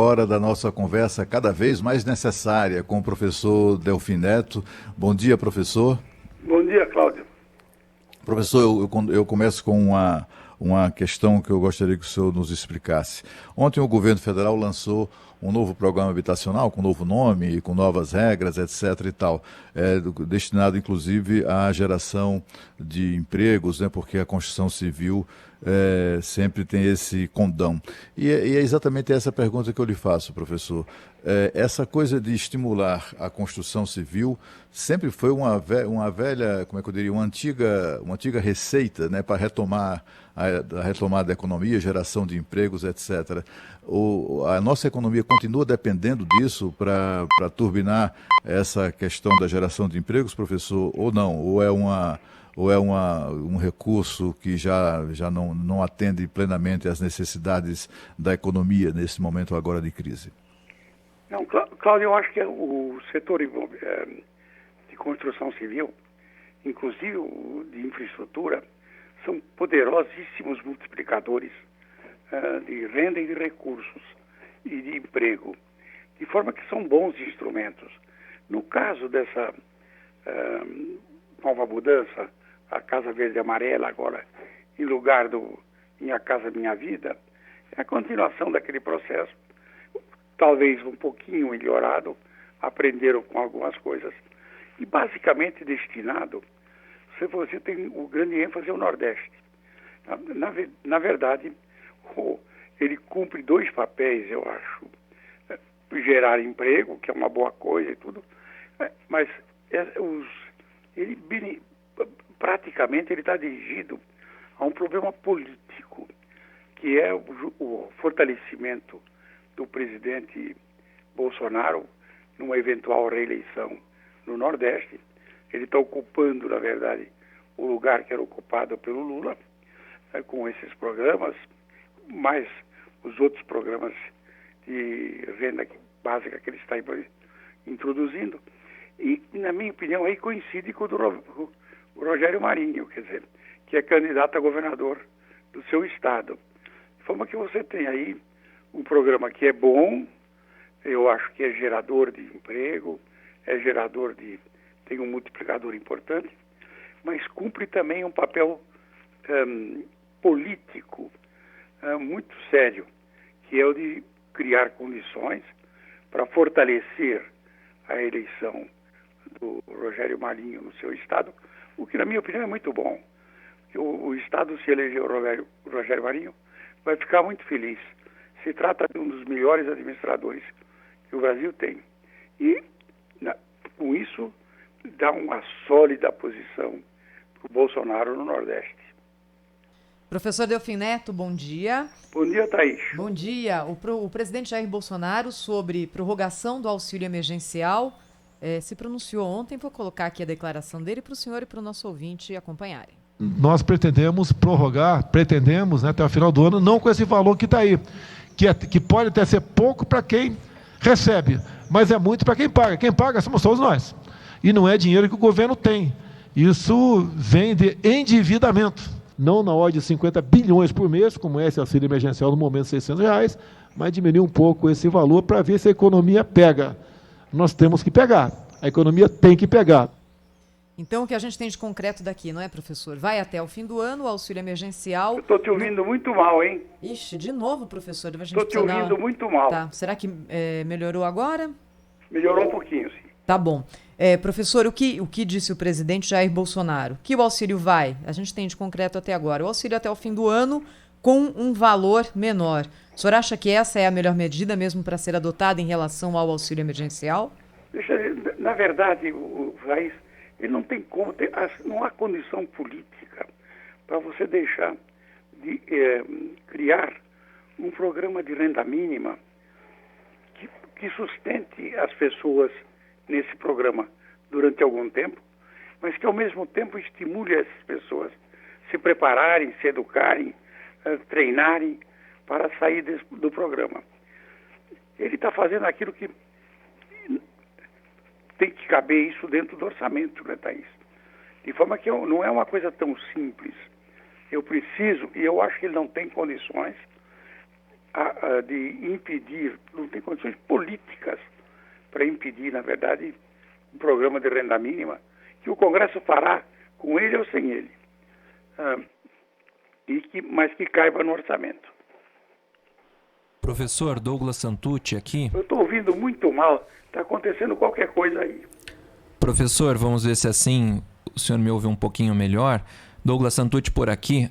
Hora da nossa conversa cada vez mais necessária com o professor Delfim Neto. Bom dia, professor. Bom dia, Cláudio. Professor, eu começo com uma questão que eu gostaria que o senhor nos explicasse. Ontem o governo federal lançou um novo programa habitacional, com novo nome, com novas regras, etc. e tal, destinado inclusive à geração de empregos, né, porque a construção civil sempre tem esse condão. E é exatamente essa pergunta que eu lhe faço, professor. Essa coisa de estimular a construção civil sempre foi uma velha, como é que eu diria, uma antiga receita, né, para retomar a retomada da economia, geração de empregos, etc. A nossa economia continua dependendo disso para turbinar essa questão da geração de empregos, professor, ou não? Ou é um recurso que já não atende plenamente às necessidades da economia nesse momento agora de crise? Não, Cláudio, eu acho que o setor de construção civil, inclusive o de infraestrutura, são poderosíssimos multiplicadores de renda e de recursos e de emprego, de forma que são bons instrumentos. No caso dessa nova mudança, a Casa Verde e Amarela agora, em lugar do Minha Casa Minha Vida, é a continuação daquele processo, talvez um pouquinho melhorado, aprenderam com algumas coisas, e basicamente destinado, você tem o grande ênfase ao Nordeste. Na verdade, ele cumpre dois papéis, eu acho. Gerar emprego, que é uma boa coisa e tudo, mas praticamente ele está dirigido a um problema político, que é o fortalecimento do presidente Bolsonaro numa eventual reeleição no Nordeste. Ele está ocupando, na verdade, o lugar que era ocupado pelo Lula, com esses programas, mais os outros programas de renda básica que ele está introduzindo. E, na minha opinião, aí coincide com o do Rogério Marinho, quer dizer, que é candidato a governador do seu estado. De forma que você tem aí um programa que é bom, eu acho que é gerador de emprego, tem um multiplicador importante, mas cumpre também um papel político muito sério, que é o de criar condições para fortalecer a eleição do Rogério Marinho no seu estado, o que, na minha opinião, é muito bom. O estado, se eleger o Rogério Marinho, vai ficar muito feliz. Se trata de um dos melhores administradores que o Brasil tem. E, com isso, dá uma sólida posição para o Bolsonaro no Nordeste. Professor Delfim Neto, bom dia. Bom dia, Thaís. Bom dia. O presidente Jair Bolsonaro, sobre prorrogação do auxílio emergencial, se pronunciou ontem. Vou colocar aqui a declaração dele para o senhor e para o nosso ouvinte acompanharem. Nós pretendemos prorrogar, né, até o final do ano, não com esse valor que está aí, que pode até ser pouco para quem recebe, mas é muito para quem paga. Quem paga somos todos nós. E não é dinheiro que o governo tem. Isso vem de endividamento. Não na ordem de 50 bilhões por mês, como é esse auxílio emergencial no momento de R$600, mas diminuir um pouco esse valor para ver se a economia pega. Nós temos que pegar. A economia tem que pegar. Então, o que a gente tem de concreto daqui, não é, professor? Vai até o fim do ano, o auxílio emergencial... Eu estou te ouvindo muito mal, hein? Ixi, de novo, professor? Estou te ouvindo muito mal. Tá. Será que melhorou agora? Melhorou um pouquinho, sim. Tá bom. Professor, o que disse o presidente Jair Bolsonaro? Que o auxílio vai? A gente tem de concreto até agora. O auxílio até o fim do ano com um valor menor. O senhor acha que essa é a melhor medida mesmo para ser adotada em relação ao auxílio emergencial? Na verdade, Raiz, ele não tem como, não há condição política para você deixar de criar um programa de renda mínima que sustente as pessoas nesse programa durante algum tempo, mas que ao mesmo tempo estimule essas pessoas se prepararem, se educarem, treinarem para sair do programa. Ele está fazendo aquilo que tem que caber isso dentro do orçamento, né, Thaís? De forma que não é uma coisa tão simples. Eu preciso, e eu acho que ele não tem condições, de impedir, não tem condições políticas para impedir, na verdade, um programa de renda mínima que o Congresso fará com ele ou sem ele, mas que caiba no orçamento. Professor Douglas Santucci aqui. Eu estou ouvindo muito mal, está acontecendo qualquer coisa aí. Professor, vamos ver se assim o senhor me ouve um pouquinho melhor. Douglas Santucci por aqui.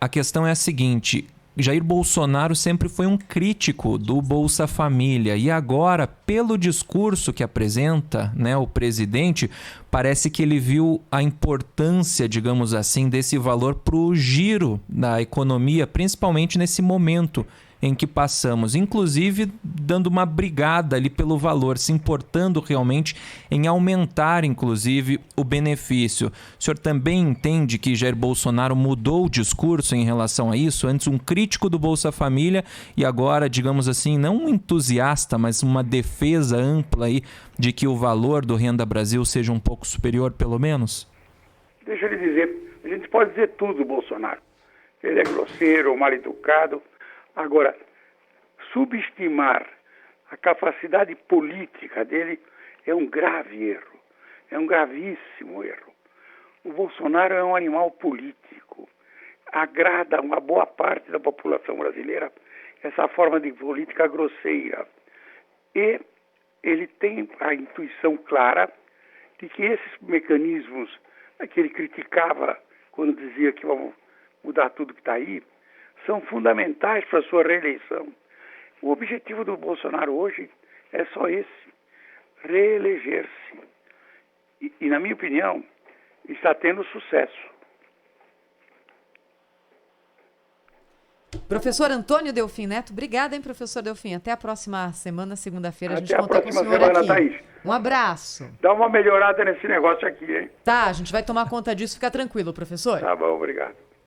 A questão é a seguinte: Jair Bolsonaro sempre foi um crítico do Bolsa Família e agora, pelo discurso que apresenta, né, o presidente, parece que ele viu a importância, digamos assim, desse valor para o giro da economia, principalmente nesse momento em que passamos, inclusive dando uma brigada ali pelo valor, se importando realmente em aumentar, inclusive, o benefício. O senhor também entende que Jair Bolsonaro mudou o discurso em relação a isso? Antes um crítico do Bolsa Família e agora, digamos assim, não um entusiasta, mas uma defesa ampla aí de que o valor do Renda Brasil seja um pouco superior, pelo menos? Deixa eu lhe dizer, a gente pode dizer tudo do Bolsonaro. Ele é grosseiro, mal educado. Agora, subestimar a capacidade política dele é um grave erro, é um gravíssimo erro. O Bolsonaro é um animal político, agrada a uma boa parte da população brasileira essa forma de política grosseira. E ele tem a intuição clara de que esses mecanismos que ele criticava quando dizia que vamos mudar tudo que está aí, são fundamentais para a sua reeleição. O objetivo do Bolsonaro hoje é só esse, reeleger-se. E, na minha opinião, está tendo sucesso. Professor Antônio Delfim Neto, obrigada, hein, professor Delfim. Até a próxima semana, segunda-feira, a gente Até a conta com o próxima senhor semana, aqui. Thaís. Um abraço. Dá uma melhorada nesse negócio aqui, hein? Tá, a gente vai tomar conta disso, fica tranquilo, professor. Tá bom, obrigado.